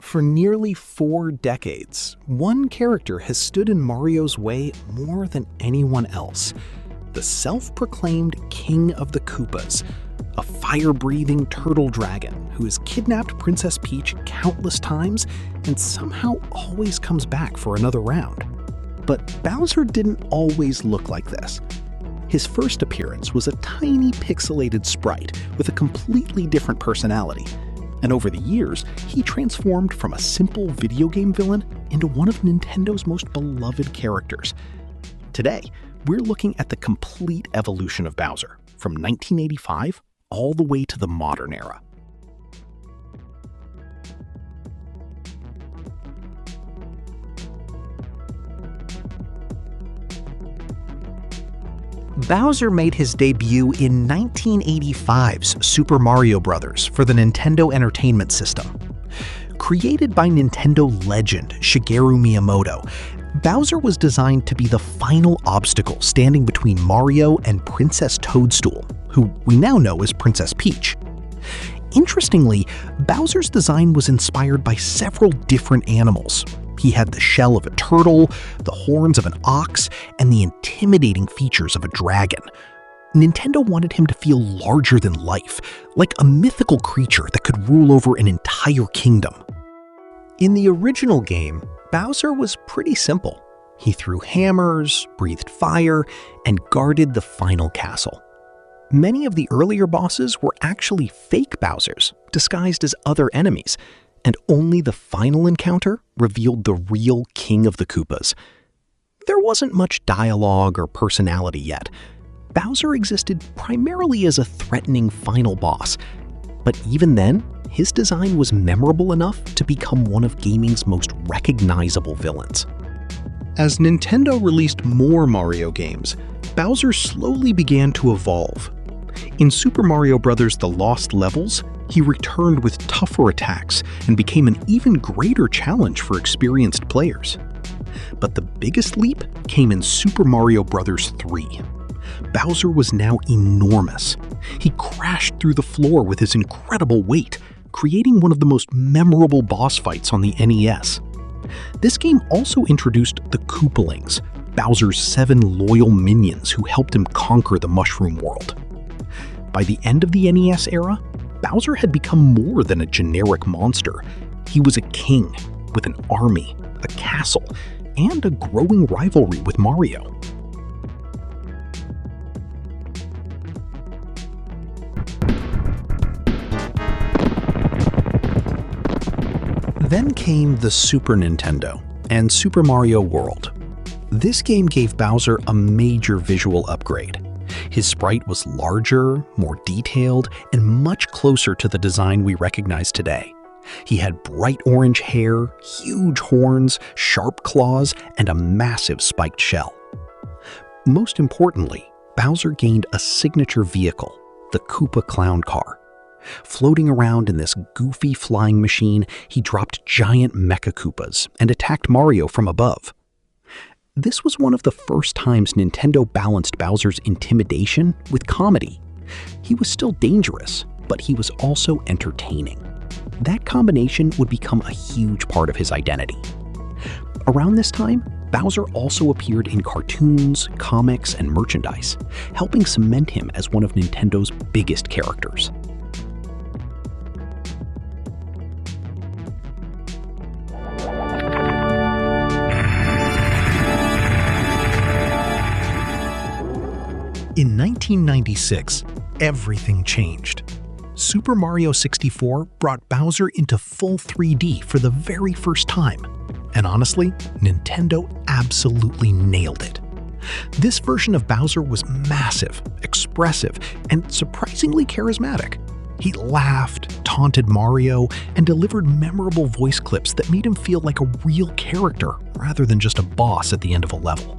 For nearly 4 decades, one character has stood in Mario's way more than anyone else. The self-proclaimed King of the Koopas, a fire-breathing turtle dragon who has kidnapped Princess Peach countless times and somehow always comes back for another round. But Bowser didn't always look like this. His first appearance was a tiny pixelated sprite with a completely different personality. And over the years, he transformed from a simple video game villain into one of Nintendo's most beloved characters. Today, we're looking at the complete evolution of Bowser, from 1985 all the way to the modern era. Bowser made his debut in 1985's Super Mario Bros. For the Nintendo Entertainment System. Created by Nintendo legend Shigeru Miyamoto, Bowser was designed to be the final obstacle standing between Mario and Princess Toadstool, who we now know as Princess Peach. Interestingly, Bowser's design was inspired by several different animals. He had the shell of a turtle, the horns of an ox, and the intimidating features of a dragon. Nintendo wanted him to feel larger than life, like a mythical creature that could rule over an entire kingdom. In the original game, Bowser was pretty simple. He threw hammers, breathed fire, and guarded the final castle. Many of the earlier bosses were actually fake Bowsers, disguised as other enemies, and only the final encounter revealed the real King of the Koopas. There wasn't much dialogue or personality yet. Bowser existed primarily as a threatening final boss, but even then, his design was memorable enough to become one of gaming's most recognizable villains. As Nintendo released more Mario games, Bowser slowly began to evolve. In Super Mario Bros. The Lost Levels, he returned with tougher attacks and became an even greater challenge for experienced players. But the biggest leap came in Super Mario Bros. 3. Bowser was now enormous. He crashed through the floor with his incredible weight, creating one of the most memorable boss fights on the NES. This game also introduced the Koopalings, Bowser's 7 loyal minions who helped him conquer the Mushroom World. By the end of the NES era, Bowser had become more than a generic monster. He was a king, with an army, a castle, and a growing rivalry with Mario. Then came the Super Nintendo and Super Mario World. This game gave Bowser a major visual upgrade. His sprite was larger, more detailed, and much closer to the design we recognize today. He had bright orange hair, huge horns, sharp claws, and a massive spiked shell. Most importantly, Bowser gained a signature vehicle, the Koopa Clown Car. Floating around in this goofy flying machine, he dropped giant Mecha Koopas and attacked Mario from above. This was one of the first times Nintendo balanced Bowser's intimidation with comedy. He was still dangerous, but he was also entertaining. That combination would become a huge part of his identity. Around this time, Bowser also appeared in cartoons, comics, and merchandise, helping cement him as one of Nintendo's biggest characters. In 1996, everything changed. Super Mario 64 brought Bowser into full 3D for the very first time. And honestly, Nintendo absolutely nailed it. This version of Bowser was massive, expressive, and surprisingly charismatic. He laughed, taunted Mario, and delivered memorable voice clips that made him feel like a real character rather than just a boss at the end of a level.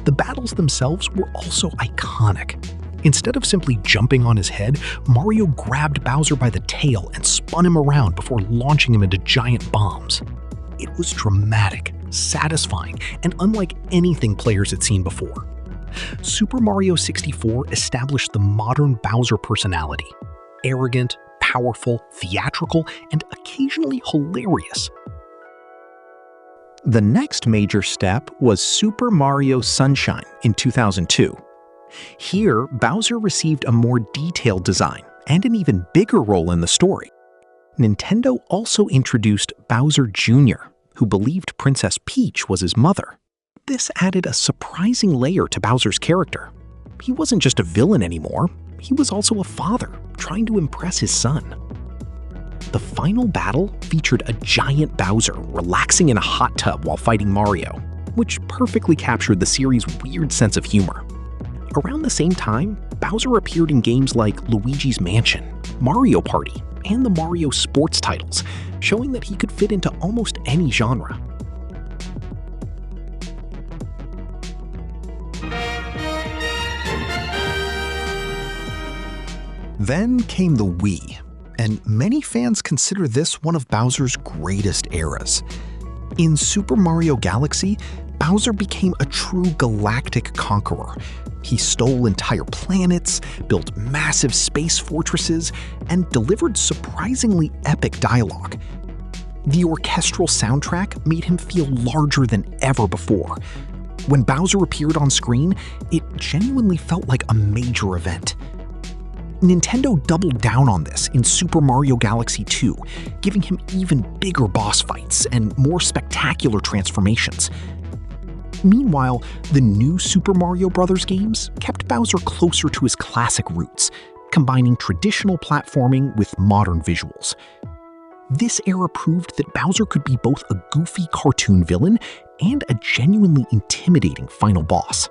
The battles themselves were also iconic. Instead of simply jumping on his head, Mario grabbed Bowser by the tail and spun him around before launching him into giant bombs. It was dramatic, satisfying, and unlike anything players had seen before. Super Mario 64 established the modern Bowser personality. arrogant, powerful, theatrical, and occasionally hilarious. The next major step was Super Mario Sunshine in 2002. Here, Bowser received a more detailed design and an even bigger role in the story. Nintendo also introduced Bowser Jr., who believed Princess Peach was his mother. This added a surprising layer to Bowser's character. He wasn't just a villain anymore, he was also a father, trying to impress his son. The final battle featured a giant Bowser relaxing in a hot tub while fighting Mario, which perfectly captured the series' weird sense of humor. Around the same time, Bowser appeared in games like Luigi's Mansion, Mario Party, and the Mario sports titles, showing that he could fit into almost any genre. Then came the Wii, and many fans consider this one of Bowser's greatest eras. In Super Mario Galaxy, Bowser became a true galactic conqueror. He stole entire planets, built massive space fortresses, and delivered surprisingly epic dialogue. The orchestral soundtrack made him feel larger than ever before. When Bowser appeared on screen, it genuinely felt like a major event. Nintendo doubled down on this in Super Mario Galaxy 2, giving him even bigger boss fights and more spectacular transformations. Meanwhile, the new Super Mario Bros. Games kept Bowser closer to his classic roots, combining traditional platforming with modern visuals. This era proved that Bowser could be both a goofy cartoon villain and a genuinely intimidating final boss.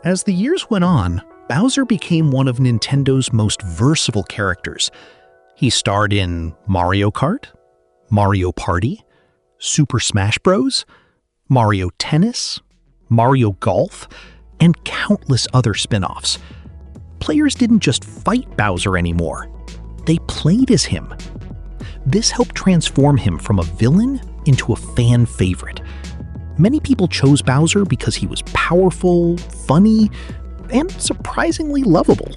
As the years went on, Bowser became one of Nintendo's most versatile characters. He starred in Mario Kart, Mario Party, Super Smash Bros., Mario Tennis, Mario Golf, and countless other spin-offs. Players didn't just fight Bowser anymore, they played as him. This helped transform him from a villain into a fan favorite. Many people chose Bowser because he was powerful, funny, and surprisingly lovable.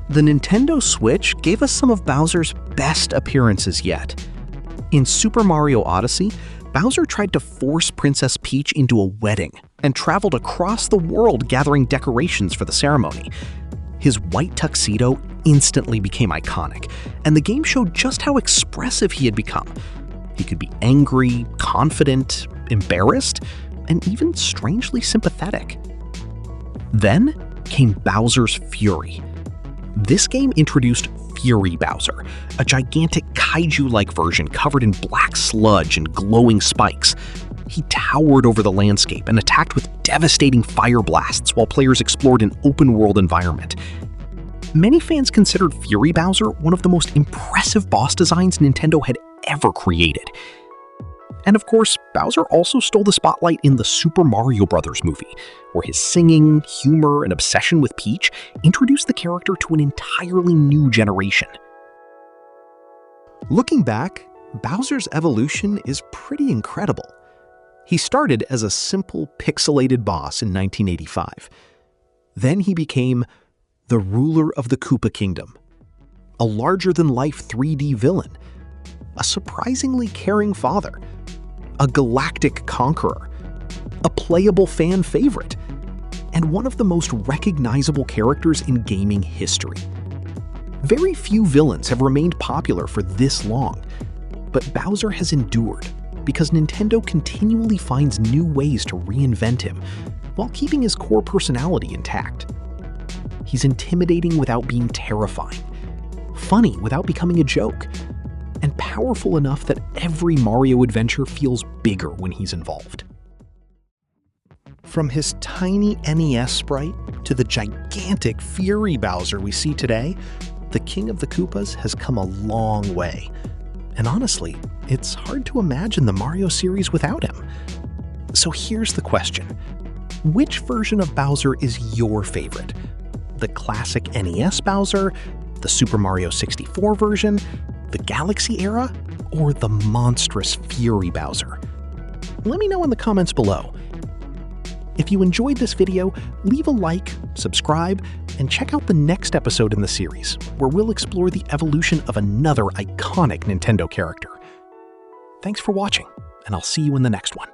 The Nintendo Switch gave us some of Bowser's best appearances yet. In Super Mario Odyssey, Bowser tried to force Princess Peach into a wedding and traveled across the world gathering decorations for the ceremony. His white tuxedo instantly became iconic, and the game showed just how expressive he had become. He could be angry, confident, embarrassed, and even strangely sympathetic. Then came Bowser's Fury. This game introduced Fury Bowser, a gigantic kaiju-like version covered in black sludge and glowing spikes. He towered over the landscape and attacked with devastating fire blasts while players explored an open-world environment. Many fans considered Fury Bowser one of the most impressive boss designs Nintendo had ever created. And of course, Bowser also stole the spotlight in the Super Mario Bros. Movie, where his singing, humor, and obsession with Peach introduced the character to an entirely new generation. Looking back, Bowser's evolution is pretty incredible. He started as a simple pixelated boss in 1985. Then he became the ruler of the Koopa Kingdom, a larger-than-life 3D villain, a surprisingly caring father, a galactic conqueror, a playable fan favorite, and one of the most recognizable characters in gaming history. Very few villains have remained popular for this long, but Bowser has endured because Nintendo continually finds new ways to reinvent him while keeping his core personality intact. He's intimidating without being terrifying, funny without becoming a joke, and powerful enough that every Mario adventure feels bigger when he's involved. From his tiny NES sprite to the gigantic Fury Bowser we see today, the King of the Koopas has come a long way. And honestly, it's hard to imagine the Mario series without him. So here's the question. Which version of Bowser is your favorite? The classic NES Bowser, the Super Mario 64 version, the Galaxy era, or the monstrous Fury Bowser? Let me know in the comments below. If you enjoyed this video, leave a like, subscribe, and check out the next episode in the series, where we'll explore the evolution of another iconic Nintendo character. Thanks for watching, and I'll see you in the next one.